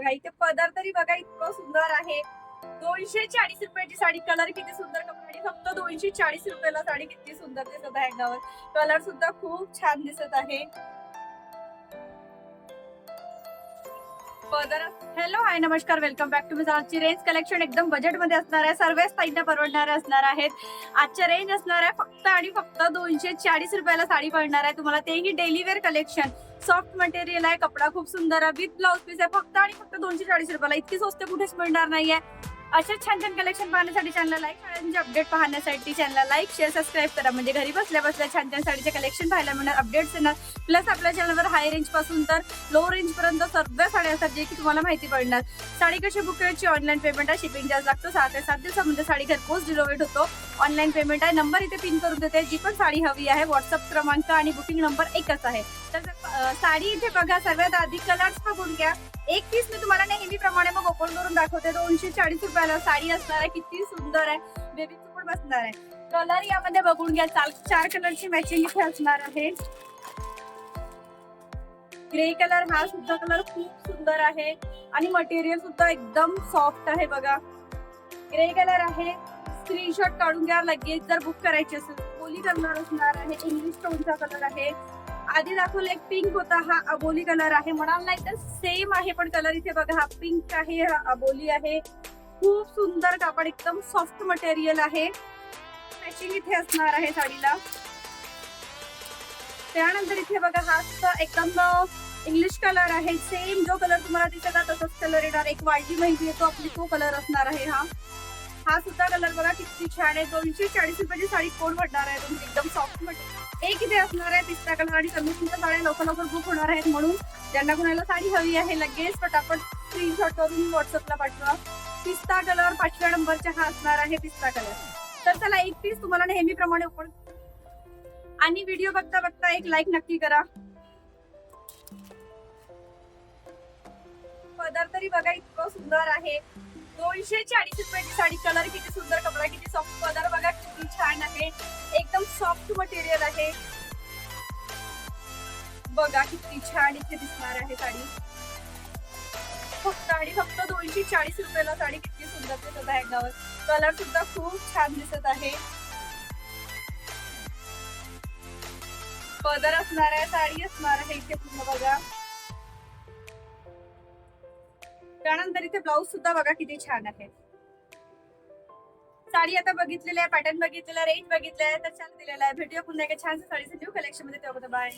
बघा इथे पदर तरी बघा इतकं सुंदर आहे. 240 रुपयाची साडी. कलर किती सुंदर कपडा आणि फक्त 240 रुपयाला साडी किती सुंदर दिसत आहे अंगावर. कलर सुद्धा खूप छान दिसत आहे. पदर. हॅलो हाय नमस्कार, वेलकम बॅक टू मी. आजची रेंज कलेक्शन एकदम बजेट मध्ये असणार आहे. सर्वच ताईंना परवडणारे असणार आहेत. आजच्या रेंज असणार आहे फक्त आणि फक्त 240 रुपयाला साडी पडणार आहे तुम्हाला, तेही daily wear collection. Soft material आहे, कपडा खूप सुंदर आहे, विथ ब्लाउज पीस आहे. फक्त आणि फक्त 240 रुपयाला. इतकी स्वस्त कुठेच मिळणार नाहीये. अशा छान छान कलेक्शन पाहण्यासाठी चॅनलला लाईक, साड्यांचे अपडेट पाहण्यासाठी चॅनलला लाईक शेअर सबस्क्राईब करा, म्हणजे घरी बसल्या बसल्या छान छान साडीचे कलेक्शन पाहायला मिळणार, अपडेट्स येणार. प्लस आपल्या चॅनलवर हाय रेंज पासून तर लो रेंज पर्यंत सर्व साड्या असतात जे की तुम्हाला माहिती पडणार. साडी कशी बुक करायची, ऑनलाईन पेमेंट आहे, शिपिंग चार्ज लागतो. 6 ते 7 दिवसामध्ये साडी घरपोच डिलिव्हर्ड होतो. ऑनलाईन पेमेंट आहे. नंबर इथे पिन करून देते. जी पण साडी हवी आहे व्हॉट्सअप क्रमांक आणि बुकिंग नंबर एकच आहे. तर साडी इथे बघा, सर्वात आधी कलर्स बघून घ्या. एक पीस मी तुम्हाला नेहमीप्रमाणे मग ओपन करून दाखवते. 240 रुपयाला साडी असणार आहे, किती सुंदर आहे. बेबीचं पण बसणार आहे. कलर यामध्ये बघून घ्या. 4 कलरची मॅचिंग इथे असणार आहे. ग्रे कलर, हा सुद्धा कलर खूप सुंदर आहे आणि मटेरियल सुद्धा एकदम सॉफ्ट आहे बघा. ग्रे कलर आहे. स्क्रीनशॉट काढून घ्या लगेच जर बुक करायची असेल. अबोली कलर असणार आहे. इंग्लिश टोनचा कलर आहे. आधी दाखवलं एक पिंक होता, हा अबोली कलर आहे. म्हणाल नाही तर सेम आहे, पण कलर इथे बघा हा पिंक आहे, हा अबोली आहे. खूप सुंदर कापड, एकदम सॉफ्ट मटेरियल आहे. मॅचिंग इथे असणार आहे साडीला. त्यानंतर इथे बघा हा एकदम इंग्लिश कलर आहे. सेम जो कलर तुम्हाला दिसत आहे तसंच कलर येणार. एक वाळली मेहंदी येतो आपली, तो कलर असणार आहे. हा सुद्धा कलर बघा किती छान आहे. 240 रुपयाची साडी कोण पडणार आहे तुमची, एकदम सॉफ्ट मटेरियल. एक इथे असणार आहे पिस्ता कलर आणि तुमच्या साड्या लवकर बुक होणार आहेत, म्हणून ज्यांना कोणाला साडी हवी आहे लगेच पटापट स्क्रीनशॉट करून व्हॉट्सअपला पाठवा. पिस्ता कलर 5व्या नंबरचा हा असणार आहे पिस्ता कलर. तर चला एक पीस तुम्हाला नेहमीप्रमाणे ओपन आणि व्हिडिओ बघता बघता एक लाईक नक्की करा. पदर तरी बघा इतकं सुंदर आहे. 240 रुपयाची साडी. कलर किती सुंदर, कपडा किती सॉफ्ट. पदर बघा किती छान आहे, एकदम सॉफ्ट मटेरियल आहे. बघा किती छान इथे दिसणार आहे साडी. फक्त आणि फक्त 240 रुपयाला साडी किती सुंदर दिसत आहे अंगावर. कलर सुद्धा खूप छान दिसत आहे. पदर असणार आहे, साडी असणार आहे इथे पूर्ण बघा. त्यानंतर इथे ब्लाऊज सुद्धा बघा किती छान आहे. साडी आता बघितलेली आहे, पॅटर्न बघितलेला, रेंज बघितलेला आहे, तर छान दिलेला आहे. भेटूया पुन्हा एका छान साडीचं न्यू कलेक्शन मध्ये. तेव्हा बाय.